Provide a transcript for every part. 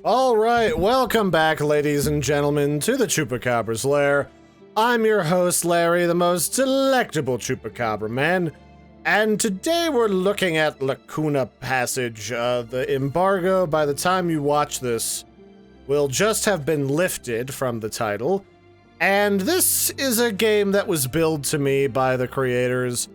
Alright, welcome back, ladies and gentlemen, to the Chupacabra's lair. I'm your host, Larry, the most delectable Chupacabra man, and today we're looking at Lacuna Passage. The embargo, by the time you watch this, will just have been lifted from the title, and this is a game that was billed to me by the creators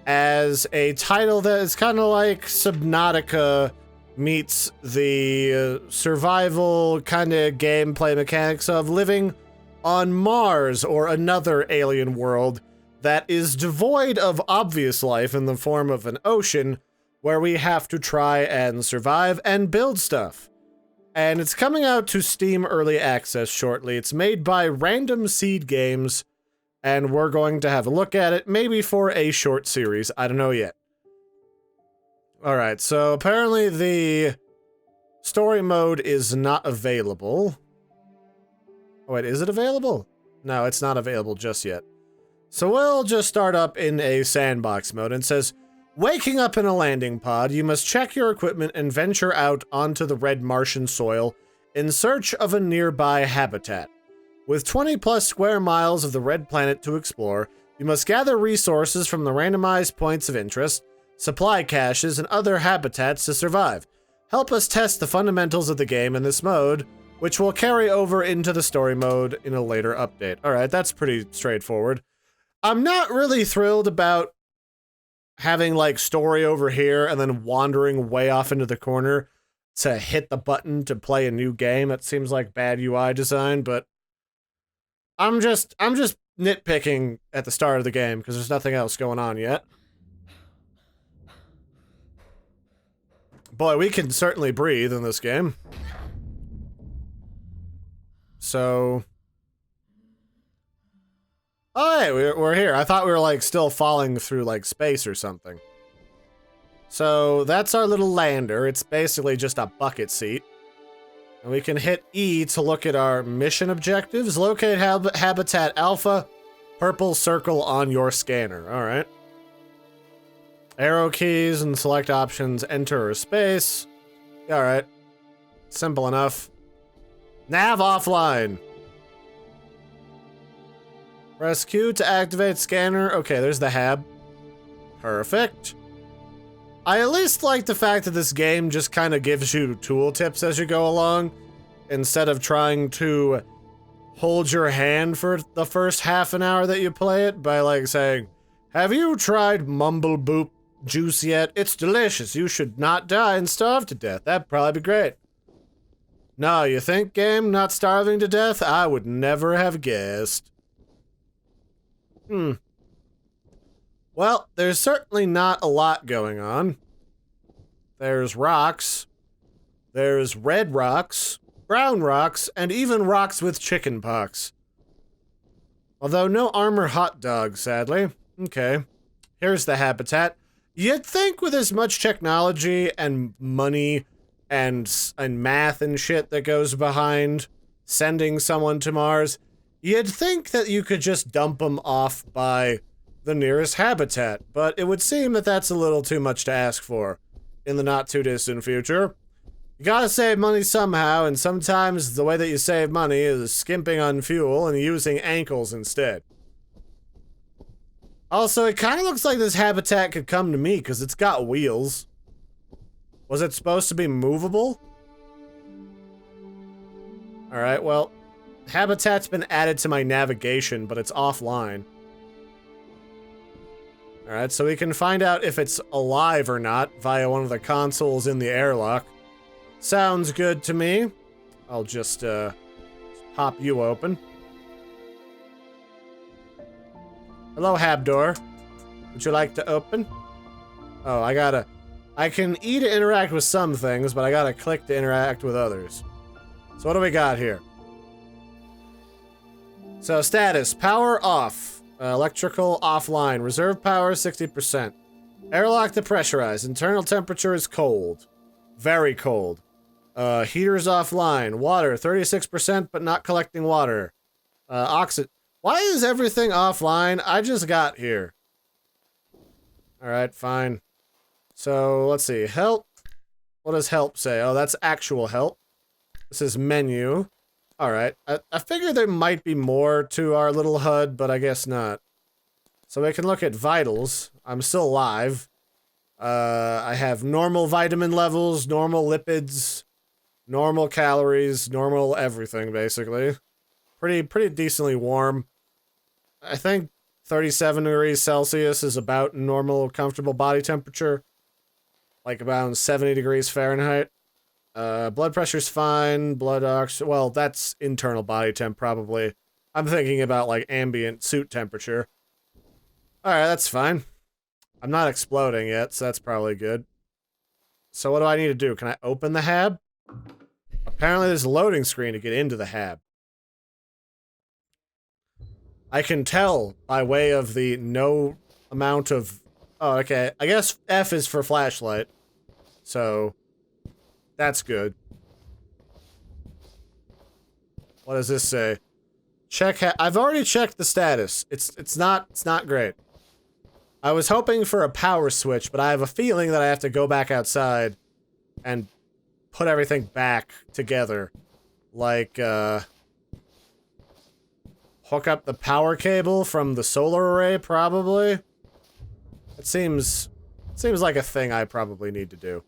as a title that is kind of like Subnautica meets the survival kind of gameplay mechanics of living on Mars or another alien world that is devoid of obvious life in the form of an ocean where we have to try and survive and build stuff. And it's coming out to Steam Early Access shortly. It's made by Random Seed Games, and we're going to have a look at it, maybe for a short series. I don't know yet. Alright, so apparently the story mode is not available. Oh wait, is it available? No, it's not available just yet. So we'll just start up in a sandbox mode, and it says, waking up in a landing pod, you must check your equipment and venture out onto the red Martian soil in search of a nearby habitat. With 20 plus square miles of the red planet to explore, you must gather resources from the randomized points of interest, supply caches, and other habitats to survive. Help us test the fundamentals of the game in this mode, which will carry over into the story mode in a later update. Alright, that's pretty straightforward. I'm not really thrilled about having, like, story over here and then wandering way off into the corner to hit the button to play a new game. That seems like bad UI design, but I'm just nitpicking at the start of the game because there's nothing else going on yet. Boy, we can certainly breathe in this game. So... oh, hey, we're here. I thought we were, like, still falling through, like, space or something. So, that's our little lander. It's basically just a bucket seat. And we can hit E to look at our mission objectives. Locate Habitat Alpha. Purple circle on your scanner. Alright. Arrow keys and select options, enter or space. Alright. Simple enough. Nav offline. Press Q to activate scanner. Okay, there's the hab. Perfect. I at least like the fact that this game just kind of gives you tooltips as you go along, instead of trying to hold your hand for the first half an hour that you play it by, like, saying, have you tried Mumble Boop juice yet? It's delicious. You should not die and starve to death. That'd probably be great. No, you think, game? Not starving to death? I would never have guessed. Well, there's certainly not a lot going on. There's rocks. There's red rocks, brown rocks, and even rocks with chicken pox. Although no armor hot dog, sadly. Okay. Here's the habitat. You'd think with as much technology and money and math and shit that goes behind sending someone to Mars, you'd think that you could just dump them off by the nearest habitat, but it would seem that that's a little too much to ask for in the not-too-distant future. You gotta save money somehow, and sometimes the way that you save money is skimping on fuel and using ankles instead. Also, it kind of looks like this habitat could come to me, because it's got wheels. Was it supposed to be movable? Alright, well, habitat's been added to my navigation, but it's offline. Alright, so we can find out if it's alive or not via one of the consoles in the airlock. Sounds good to me. I'll just pop you open. Hello, Habdor. Would you like to open? Oh, I can E to interact with some things, but I gotta click to interact with others. So what do we got here? So status, power off. Electrical offline. Reserve power 60%. Airlock depressurized. Internal temperature is cold. Very cold. Heaters offline. Water 36% but not collecting water. Oxygen. Why is everything offline? I just got here. Alright, fine. So let's see. Help. What does help say? Oh, that's actual help. This is menu. Alright, I figure there might be more to our little HUD, but I guess not. So we can look at vitals. I'm still alive. I have normal vitamin levels, normal lipids, normal calories, normal everything, basically. Pretty decently warm. I think 37 degrees Celsius is about normal, comfortable body temperature. Like about 70 degrees Fahrenheit. Blood pressure's fine, blood oxygen, well, that's internal body temp, probably. I'm thinking about, like, ambient suit temperature. Alright, that's fine. I'm not exploding yet, so that's probably good. So what do I need to do? Can I open the hab? Apparently there's a loading screen to get into the hab. I can tell by way of the no amount of... Oh, okay. I guess F is for flashlight. So... that's good. What does this say? Check I've already checked the status. It's not great. I was hoping for a power switch, but I have a feeling that I have to go back outside and put everything back together. Like, hook up the power cable from the solar array, probably. It seems like a thing I probably need to do.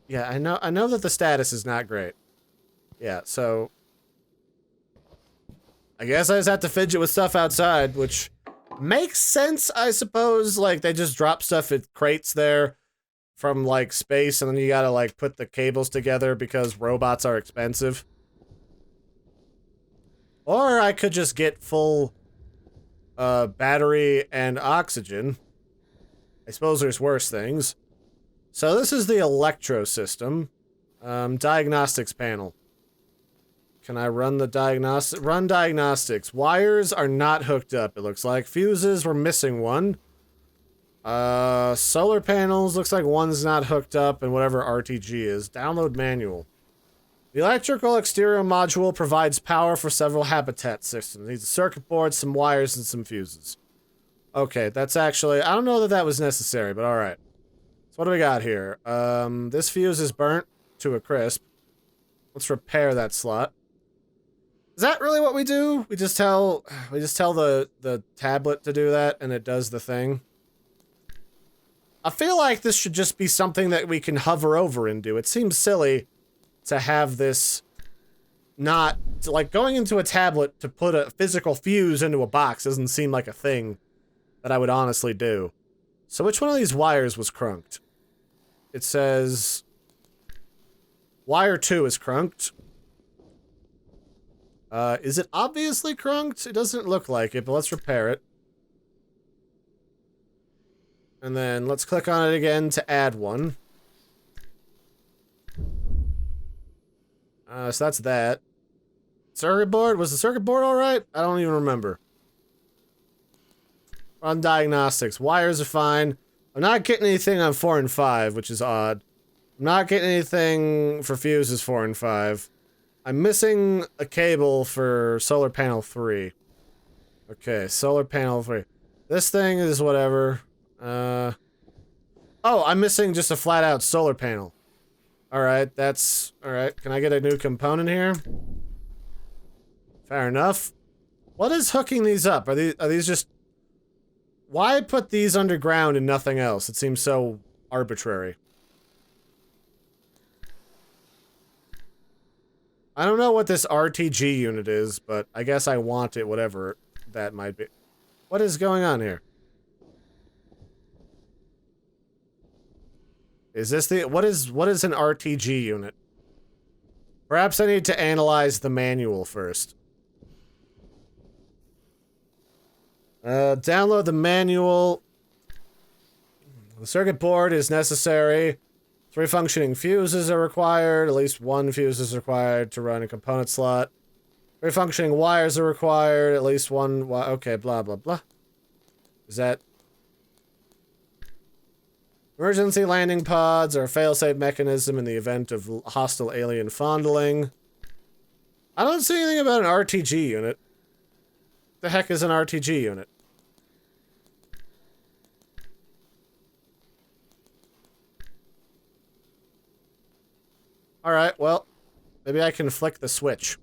Yeah, I know that the status is not great. Yeah, so... I guess I just have to fidget with stuff outside, which makes sense, I suppose. Like, they just drop stuff in crates there from, like, space, and then you gotta, like, put the cables together because robots are expensive. Or I could just get full, battery and oxygen. I suppose there's worse things. So this is the electro system. Diagnostics panel. Can I run the diagnostic? Run diagnostics. Wires are not hooked up, it looks like. Fuses, we're missing one. Solar panels, looks like one's not hooked up, and whatever RTG is. Download manual. The electrical exterior module provides power for several habitat systems. It needs a circuit board, some wires, and some fuses. Okay, that's actually... I don't know that that was necessary, but alright. So what do we got here? This fuse is burnt to a crisp. Let's repair that slot. Is that really what we do? We just tell the tablet to do that and it does the thing? I feel like this should just be something that we can hover over and do. It seems silly to have this not... like, going into a tablet to put a physical fuse into a box doesn't seem like a thing that I would honestly do. So which one of these wires was crunked? It says... Wire 2 is crunked. Is it obviously crunked? It doesn't look like it, but let's repair it. And then let's click on it again to add one. So that's that. Circuit board? Was the circuit board alright? I don't even remember. On diagnostics. Wires are fine. I'm not getting anything on 4 and 5, which is odd. I'm not getting anything for fuses 4 and 5. I'm missing a cable for solar panel 3. Okay, solar panel 3. This thing is whatever. Oh, I'm missing just a flat-out solar panel. Alright, that's... alright, can I get a new component here? Fair enough. What is hooking these up? Are these just... why put these underground and nothing else? It seems so arbitrary. I don't know what this RTG unit is, but I guess I want it, whatever that might be. What is going on here? Is this the... what is an RTG unit? Perhaps I need to analyze the manual first. Download the manual. The circuit board is necessary. 3 functioning fuses are required. At least 1 fuse is required to run a component slot. 3 functioning wires are required. At least 1 okay, blah, blah, blah. Is that... emergency landing pods are a failsafe mechanism in the event of hostile alien fondling. I don't see anything about an RTG unit. What the heck is an RTG unit? Alright, well, maybe I can flick the switch.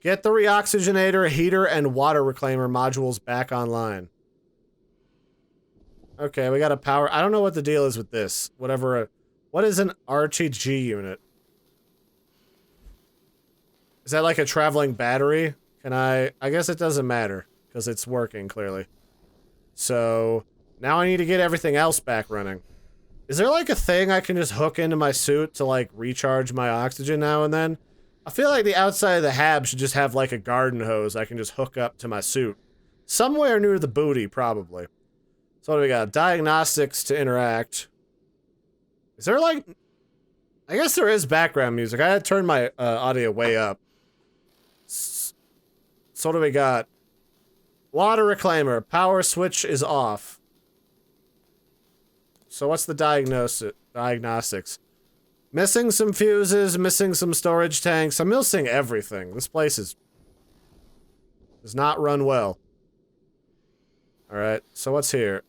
Get the reoxygenator, heater, and water reclaimer modules back online. Okay, we got a power. I don't know what the deal is with this. Whatever. What is an RTG unit? Is that like a traveling battery? Can I guess it doesn't matter because it's working clearly. So now I need to get everything else back running. Is there like a thing I can just hook into my suit to like recharge my oxygen now and then? I feel like the outside of the hab should just have like a garden hose I can just hook up to my suit. Somewhere near the booty, probably. So what do we got? Diagnostics to interact. Is there like... I guess there is background music. I had to turn my audio way up. So what do we got? Water reclaimer. Power switch is off. So what's the diagnostics? Missing some fuses, missing some storage tanks. I'm missing everything. This place does not run well. Alright, so what's here?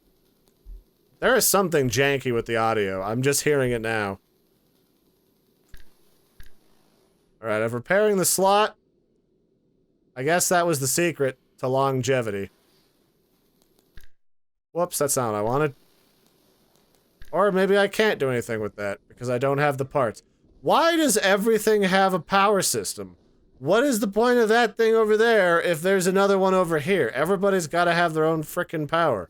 There is something janky with the audio. I'm just hearing it now. Alright, I'm repairing the slot. I guess that was the secret to longevity. Whoops, that's not what I wanted. Or maybe I can't do anything with that, because I don't have the parts. Why does everything have a power system? What is the point of that thing over there if there's another one over here? Everybody's gotta have their own frickin' power.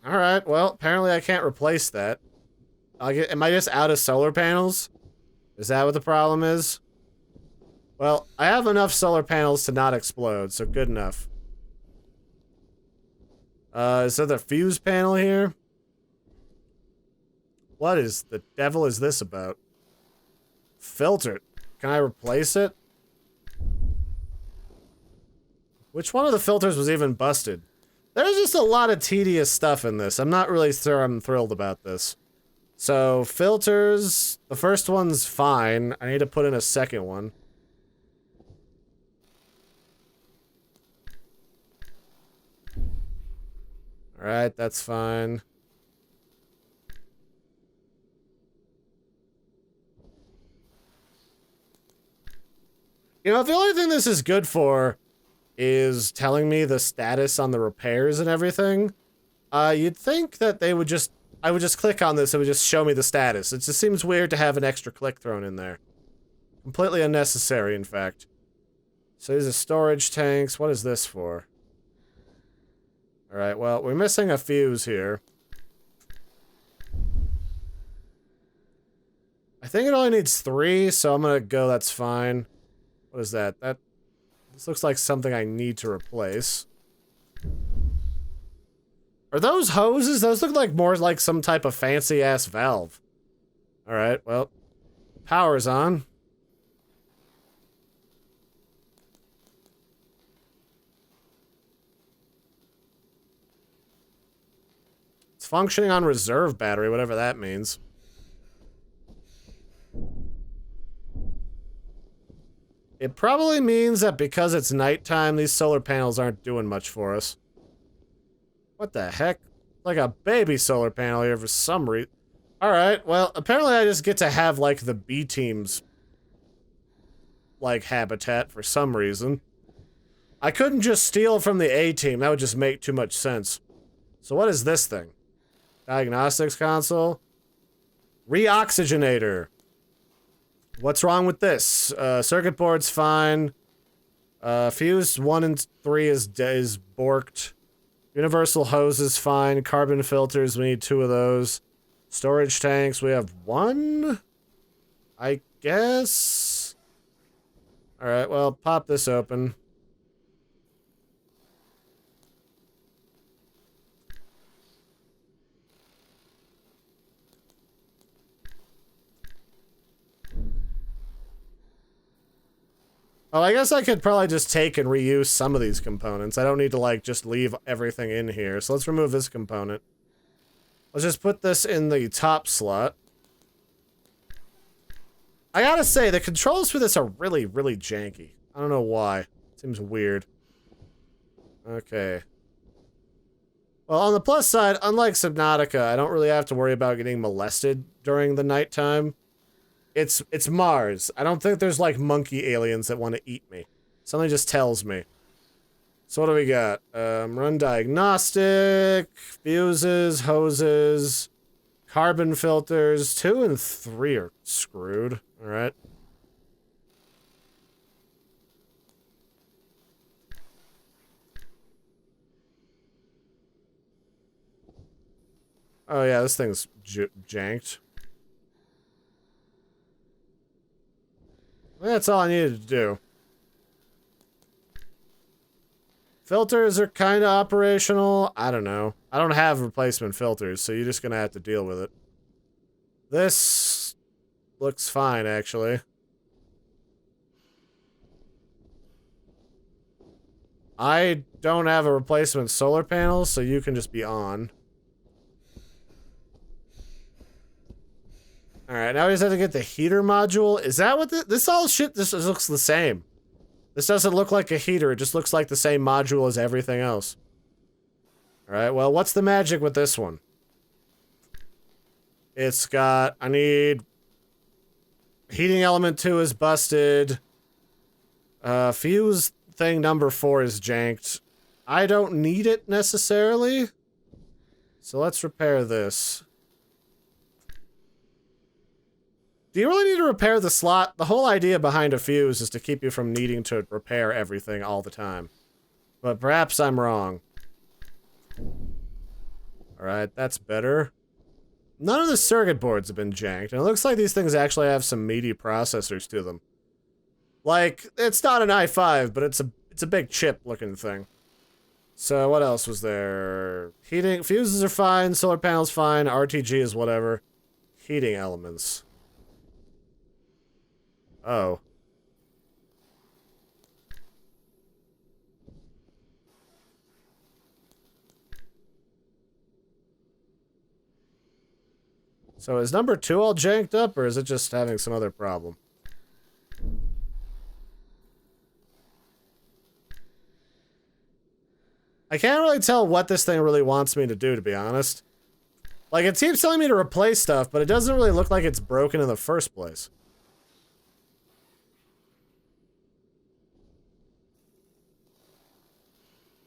Alright, well, apparently I can't replace that. Am I just out of solar panels? Is that what the problem is? Well, I have enough solar panels to not explode, so good enough. Is there the fuse panel here? What is the devil is this about? Filter. Can I replace it? Which one of the filters was even busted? There's just a lot of tedious stuff in this. I'm not really sure I'm thrilled about this. So, filters. The first one's fine. I need to put in a second one. Alright, that's fine. You know, the only thing this is good for is telling me the status on the repairs and everything. You'd think that they would just... I would just click on this, it would just show me the status. It just seems weird to have an extra click thrown in there. Completely unnecessary, in fact. So these are storage tanks. What is this for? Alright, well, we're missing a fuse here. I think it only needs 3, so I'm gonna go, that's fine. What is that? This looks like something I need to replace. Are those hoses? Those look like more like some type of fancy-ass valve. Alright, well, power's on. Functioning on reserve battery, whatever that means. It probably means that because it's nighttime, these solar panels aren't doing much for us. What the heck? Like a baby solar panel here for some reason. Alright, well, apparently I just get to have, like, the B-team's, like, habitat for some reason. I couldn't just steal from the A-team. That would just make too much sense. So what is this thing? Diagnostics console. Reoxygenator. What's wrong with this? Circuit board's fine. Fuse 1 and 3 is borked. Universal hose is fine. Carbon filters, we need 2 of those. Storage tanks, we have 1? I guess? Alright, well, pop this open. Oh, I guess I could probably just take and reuse some of these components. I don't need to, like, just leave everything in here. So let's remove this component. Let's just put this in the top slot. I gotta say, the controls for this are really, really janky. I don't know why. Seems weird. Okay. Well, on the plus side, unlike Subnautica, I don't really have to worry about getting molested during the nighttime. It's Mars. I don't think there's like monkey aliens that want to eat me. Something just tells me. So what do we got? Run diagnostic, fuses, hoses, carbon filters. 2 and 3 are screwed. All right. Oh yeah, this thing's janked. That's all I needed to do. Filters are kind of operational. I don't know. I don't have replacement filters, so you're just gonna have to deal with it. This looks fine, actually. I don't have a replacement solar panel, so you can just be on. Alright, now we just have to get the heater module. Is that what this all shit? This looks the same. This doesn't look like a heater. It just looks like the same module as everything else. Alright, well, what's the magic with this one? It's got... I need... Heating element 2 is busted. Fuse thing number 4 is janked. I don't need it necessarily. So let's repair this. Do you really need to repair the slot? The whole idea behind a fuse is to keep you from needing to repair everything all the time. But perhaps I'm wrong. Alright, that's better. None of the circuit boards have been janked, and it looks like these things actually have some meaty processors to them. Like, it's not an i5, but it's a big chip looking thing. So what else was there? Heating, fuses are fine, solar panels fine, RTG is whatever. Heating elements. Oh. So is number 2 all janked up, or is it just having some other problem? I can't really tell what this thing really wants me to do, to be honest. Like, it keeps telling me to replace stuff, but it doesn't really look like it's broken in the first place.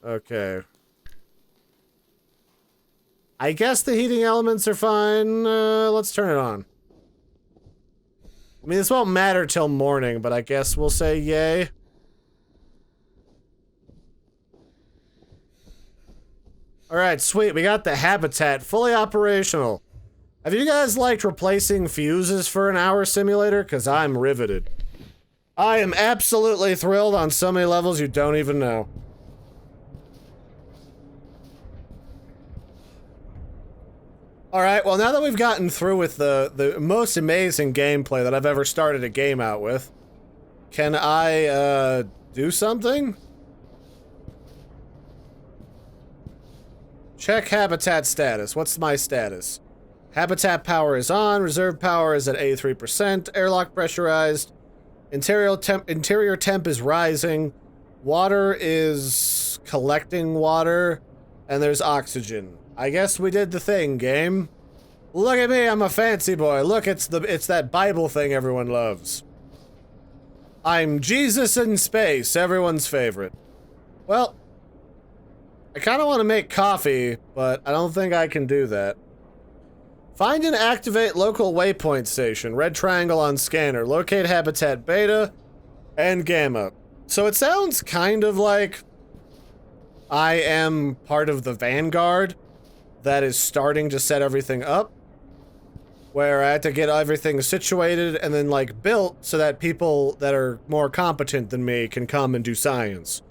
Okay. I guess the heating elements are fine. Let's turn it on. I mean, this won't matter till morning, but I guess we'll say yay. Alright, sweet. We got the habitat fully operational. Have you guys liked replacing fuses for an hour simulator? Because I'm riveted. I am absolutely thrilled on so many levels you don't even know. Alright, well now that we've gotten through with the most amazing gameplay that I've ever started a game out with, can I, do something? Check habitat status. What's my status? Habitat power is on, reserve power is at 83%, airlock pressurized, interior temp is rising, water is collecting water, and there's oxygen. I guess we did the thing, game. Look at me, I'm a fancy boy. Look, it's that Bible thing everyone loves. I'm Jesus in space, everyone's favorite. Well, I kind of want to make coffee, but I don't think I can do that. Find and activate local waypoint station. Red triangle on scanner. Locate habitat beta and gamma. So it sounds kind of like I am part of the vanguard that is starting to set everything up, where I had to get everything situated and then like built so that people that are more competent than me can come and do science.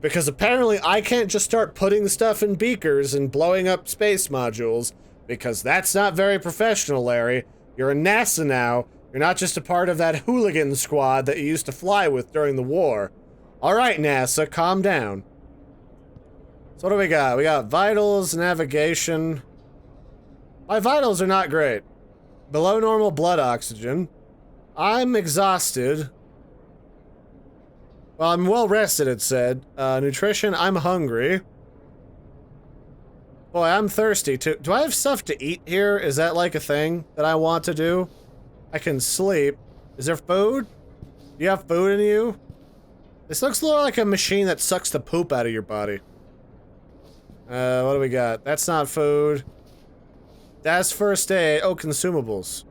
Because apparently I can't just start putting stuff in beakers and blowing up space modules, because that's not very professional, Larry. You're in NASA now. You're not just a part of that hooligan squad that you used to fly with during the war. Alright, NASA, calm down. So what do we got? We got vitals, navigation. My vitals are not great. Below normal blood oxygen. I'm exhausted. Well, I'm well rested, it said. Nutrition, I'm hungry. Boy, I'm thirsty too. Do I have stuff to eat here? Is that like a thing that I want to do? I can sleep. Is there food? Do you have food in you? This looks a little like a machine that sucks the poop out of your body. What do we got? That's not food. That's first aid. Oh, consumables.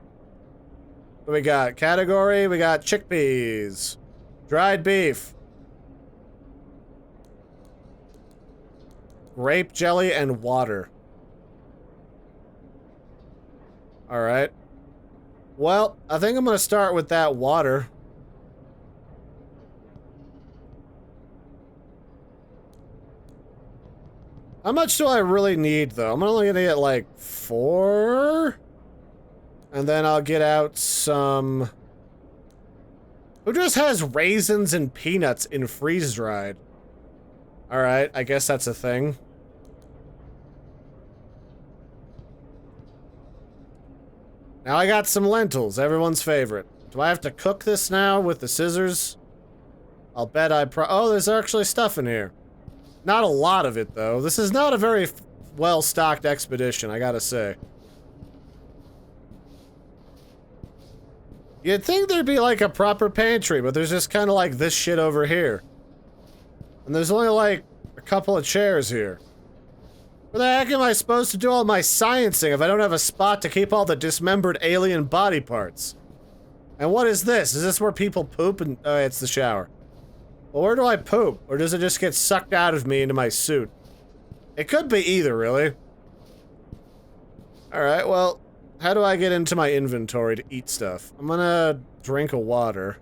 What do we got? Category, we got chickpeas. Dried beef. Grape jelly and water. Alright. Well, I think I'm gonna start with that water. How much do I really need, though? I'm only gonna get, like, 4? And then I'll get out some... Who just has raisins and peanuts in freeze-dried? Alright, I guess that's a thing. Now I got some lentils, everyone's favorite. Do I have to cook this now with the scissors? I'll bet oh, there's actually stuff in here. Not a lot of it, though. This is not a very well-stocked expedition, I gotta say. You'd think there'd be, like, a proper pantry, but there's just kind of like this shit over here. And there's only, like, a couple of chairs here. Where the heck am I supposed to do all my sciencing if I don't have a spot to keep all the dismembered alien body parts? And what is this? Is this where people poop and- oh, it's the shower. Well, where do I poop? Or does it just get sucked out of me into my suit? It could be either, really. Alright, well, how do I get into my inventory to eat stuff? I'm gonna drink a water.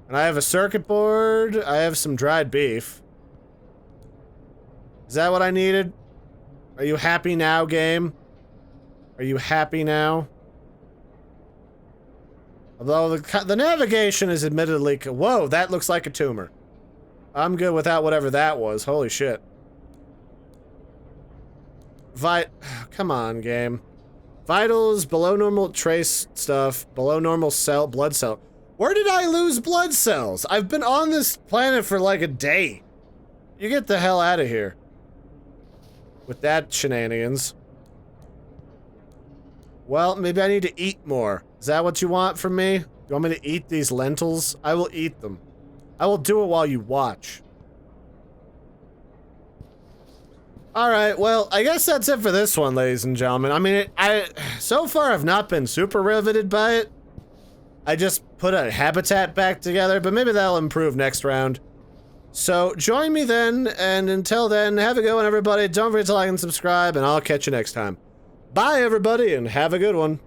And I have a circuit board, I have some dried beef. Is that what I needed? Are you happy now, game? Are you happy now? Although the navigation is admittedly... Whoa, that looks like a tumor. I'm good without whatever that was. Holy shit. Come on, game. Vitals, below normal trace stuff, below normal cell, blood cell. Where did I lose blood cells? I've been on this planet for like a day. You get the hell out of here. With that shenanigans. Well, maybe I need to eat more. Is that what you want from me? You want me to eat these lentils? I will eat them. I will do it while you watch. Alright, well, I guess that's it for this one, ladies and gentlemen. I mean, so far I've not been super riveted by it. I just put a habitat back together, but maybe that'll improve next round. So, join me then, and until then, have a good one, everybody. Don't forget to like and subscribe, and I'll catch you next time. Bye, everybody, and have a good one.